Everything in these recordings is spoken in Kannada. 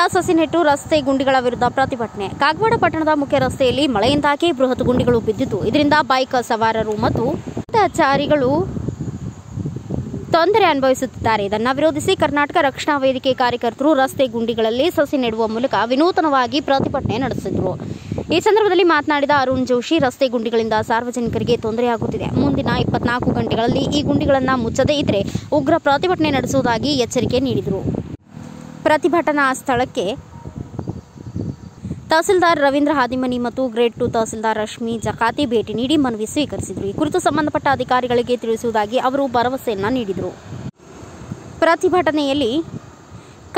ಗಿಡಗಳಿಂದ ಸಸಿ ನೆಟ್ಟು ರಸ್ತೆ ಗುಂಡಿಗಳ ವಿರುದ್ಧ ಪ್ರತಿಭಟನೆ. ಕಾಗವಾಡ ಪಟ್ಟಣದ ಮುಖ್ಯ ರಸ್ತೆಯಲ್ಲಿ ಮಳೆಯಿಂದಾಗಿ ಬೃಹತ್ ಗುಂಡಿಗಳು ಬಿದ್ದಿದ್ದು, ಇದರಿಂದ ಬೈಕ್ ಸವಾರರು ಮತ್ತು ಪಾದಚಾರಿಗಳು ತೊಂದರೆ ಅನುಭವಿಸುತ್ತಿದ್ದಾರೆ. ಇದನ್ನು ವಿರೋಧಿಸಿ ಕರ್ನಾಟಕ ರಕ್ಷಣಾ ವೇದಿಕೆ ಕಾರ್ಯಕರ್ತರು ರಸ್ತೆ ಗುಂಡಿಗಳಲ್ಲಿ ಸಸಿ ನೆಡುವ ಮೂಲಕ ವಿನೂತನವಾಗಿ ಪ್ರತಿಭಟನೆ ನಡೆಸಿದರು. ಈ ಸಂದರ್ಭದಲ್ಲಿ ಮಾತನಾಡಿದ ಅರುಣ್ ಜೋಶಿ, ರಸ್ತೆ ಗುಂಡಿಗಳಿಂದ ಸಾರ್ವಜನಿಕರಿಗೆ ತೊಂದರೆಯಾಗುತ್ತಿದೆ. ಮುಂದಿನ 24 ಗಂಟೆಗಳಲ್ಲಿ ಈ ಗುಂಡಿಗಳನ್ನು ಮುಚ್ಚದೇ ಇದ್ದರೆ ಉಗ್ರ ಪ್ರತಿಭಟನೆ ನಡೆಸುವುದಾಗಿ ಎಚ್ಚರಿಕೆ ನೀಡಿದರು. ಪ್ರತಿಭಟನಾ ಸ್ಥಳಕ್ಕೆ ತಹಸೀಲ್ದಾರ್ ರವೀಂದ್ರ ಹಾದಿಮನಿ ಮತ್ತು ಗ್ರೇಡ್ 2 ತಹಸೀಲ್ದಾರ್ ರಶ್ಮಿ ಜಕಾತಿ ಭೇಟಿ ನೀಡಿ ಮನವಿ ಸ್ವೀಕರಿಸಿದರು. ಈ ಕುರಿತು ಸಂಬಂಧಪಟ್ಟ ಅಧಿಕಾರಿಗಳಿಗೆ ತಿಳಿಸುವುದಾಗಿ ಅವರು ಭರವಸೆಯನ್ನು ನೀಡಿದರು. ಪ್ರತಿಭಟನೆಯಲ್ಲಿ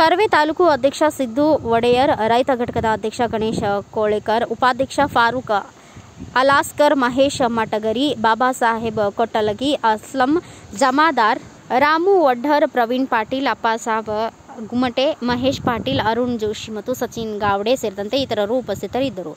ಕರವೇ ತಾಲೂಕು ಅಧ್ಯಕ್ಷ ಸಿದ್ದು ಒಡೆಯರ್, ರೈತ ಘಟಕದ ಅಧ್ಯಕ್ಷ ಗಣೇಶ ಕೋಳೇಕರ್, ಉಪಾಧ್ಯಕ್ಷ ಫಾರೂಕ್ ಅಲಾಸ್ಕರ್, ಮಹೇಶ್ ಮಟಗರಿ, ಬಾಬಾ ಸಾಹೇಬ್ ಕೊಟ್ಟಲಗಿ, ಅಸ್ಲಂ ಜಮಾದಾರ್, ರಾಮು ವಡ್ಡರ್, ಪ್ರವೀಣ್ ಪಾಟೀಲ್, ಅಪ್ಪಾಸಾಬ್ ಗುಮ್ಮಟೆ, ಮಹೇಶ್ ಪಾಟೀಲ್, ಅರುಣ್ ಜೋಶಿ ಮತ್ತು ಸಚಿನ್ ಗಾವಡೆ ಸೇರಿದಂತೆ ಇತರರು ಉಪಸ್ಥಿತರಿದ್ದರು.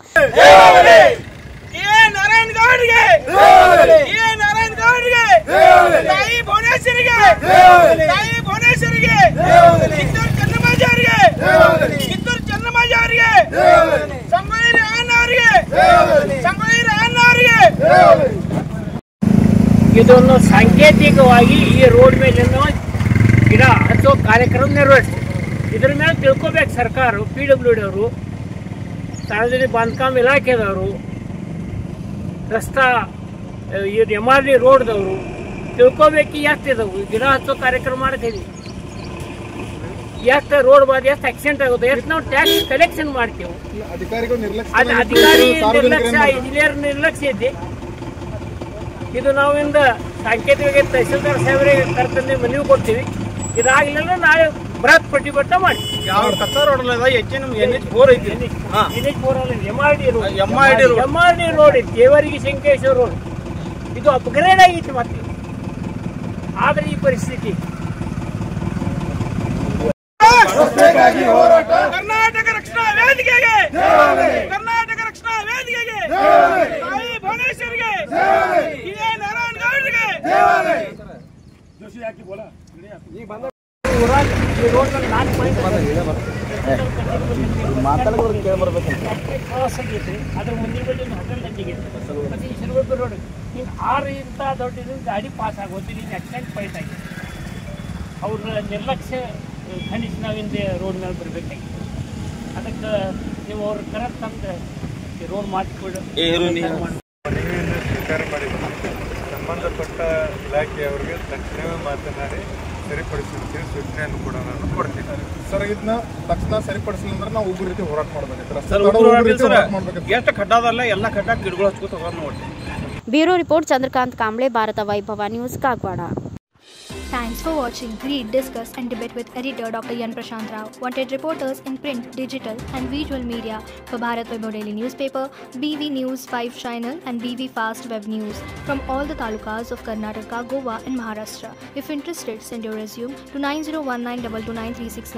ಇದನ್ನು ಸಾಂಕೇತಿಕವಾಗಿ ಈ ರೋಡ್ ಮೇಲೆ ಗಿಡ ಹಚ್ಚೋ ಕಾರ್ಯಕ್ರಮ ನಿರ್ವಹಿಸ್ತೀವಿ. ಇದರ ಮೇಲೆ ತಿಳ್ಕೊಬೇಕು ಸರ್ಕಾರ, PWD ಅವರು, ಸಾರ್ವಜನಿಕ ಬಾಂಧಕಾಮ ಇಲಾಖೆದವರು, ರಸ್ತಾ MRD ರೋಡ್ದವರು ತಿಳ್ಕೊಬೇಕು. ಎಷ್ಟು ಇದಾವೆ ಗಿಡ ಹಚ್ಚೋ ಕಾರ್ಯಕ್ರಮ ಮಾಡ್ತೀವಿ, ಎಷ್ಟು ರೋಡ್ ಬಾದ್ ಎಷ್ಟು ಆಕ್ಸಿಡೆಂಟ್ ಆಗುತ್ತೆ, ಎಷ್ಟು ನಾವು ಟ್ಯಾಕ್ಸ್ ಕಲೆಕ್ಷನ್ ಮಾಡ್ತೀವಿ. ಅಧಿಕಾರಿ ನಿರ್ಲಕ್ಷ್ಯ, ಇಂಜಿನಿಯರ್ ನಿರ್ಲಕ್ಷ್ಯ ಇದೆ. ಇದು ನಾವಿಂದ ಸಾಂಕೇತಿಕವಾಗಿ ತಹಸೀಲ್ದಾರ್ ಸಾಹೇಬರಿಗೆ ಕರ್ತಂದು ಮನವಿ ಕೊಡ್ತೀವಿ. ಇದಾಗಲಿಲ್ಲ ನಾಳೆ ಬೃಹತ್ ಪ್ರತಿಭಟನೆ ಮಾಡಿ. ಯಾವ ಕಚ್ಚಾ ರೋಡ್ NH4 ಐತಿ, NH4 MRD ರೋಡ್ ಐತಿ, ದೇವರಿಗೆ ಶಂಕೇಶ್ವರ ರೋಡ್. ಇದು ಅಪ್ಗ್ರೇಡ್ ಆಗಿತ್ತು. ಮತ್ತೆ ಆದ್ರೆ ಈ ಪರಿಸ್ಥಿತಿ ಕರ್ನಾಟಕ ರಕ್ಷಣಾ ವೇದಿಕೆಗೆ, ಕರ್ನಾಟಕ ರಕ್ಷಣಾ ವೇದಿಕೆಗೆ, ತಾಯಿ ಭುವನೇಶ್ವರಿಗೆ, ನಾರಾಯಣ ಗೌಡರಿಗೆ. ಅದ್ರ ಮುಂದಿನ ಬಳಿ ಒಂದು ಹೋಟೆಲ್ ನಂಜಿಗೆ ಮತ್ತೆ ಈ ಶಿರಗುಪ್ಪೆ ರೋಡ್ ಇಂಥ ದೊಡ್ಡ ಗಾಡಿ ಪಾಸ್ ಆಗೋದು ಆಕ್ಸಿಡೆಂಟ್ ಫೈಟ್ ಆಗಿದೆ. ಅವ್ರ ನಿರ್ಲಕ್ಷ್ಯ ಖಂಡಿಸಿ ನಾವಿಂದ ರೋಡ್ ಮೇಲೆ ಬರಬೇಕಾಗಿದೆ. ಅದಕ್ಕೆ ನೀವು ಅವ್ರ ಕರೆಕ್ಟ್ ತಂದು ರೋಡ್ ಮಾಡಿಕೊಡು. ಸ್ವೀಕಾರ ಮಾಡಿದ್ದು ಸಂಬಂಧಪಟ್ಟ ಇಲಾಖೆಯವರಿಗೆ ತಕ್ಷಣವೇ ಮಾತನಾಡಿ ಸರಿಪಡಿಸುವಂತೆ ಸೂಚನೆಯನ್ನು ಕೂಡ ನಾನು ಕೊಡ್ತೀನಿ. ಸರ್, ಇದನ್ನ ತಕ್ಷಣ ಸರಿಪಡಿಸಲಿ ಅಂದ್ರೆ ನಾವು ಉಗ್ರ ರೀತಿ ಹೋರಾಟ ಮಾಡಬೇಕು. ಎಷ್ಟು ಖಡ್ಡದಲ್ಲ ಎಲ್ಲ ಖಡ್ಡ ಗಿಡಗಳು ಹಚ್ಕೋತ ಹೋಗೋದು ನೋಡಿ. ಬ್ಯೂರೋ ರಿಪೋರ್ಟ್, ಚಂದ್ರಕಾಂತ್ ಕಾಂಬ್ಳೆ, ಭಾರತ ವೈಭವ news, Kagwad. Thanks for watching. Read, discuss and debate with editor Dr. Yan Prashant Rao. Wanted reporters in print, digital and visual media for Bharat Vaibhav Daily Newspaper, BV News 5 Channel and BV Fast Web News from all the talukas of Karnataka, Goa and Maharashtra. If interested, send your resume to 9019229369.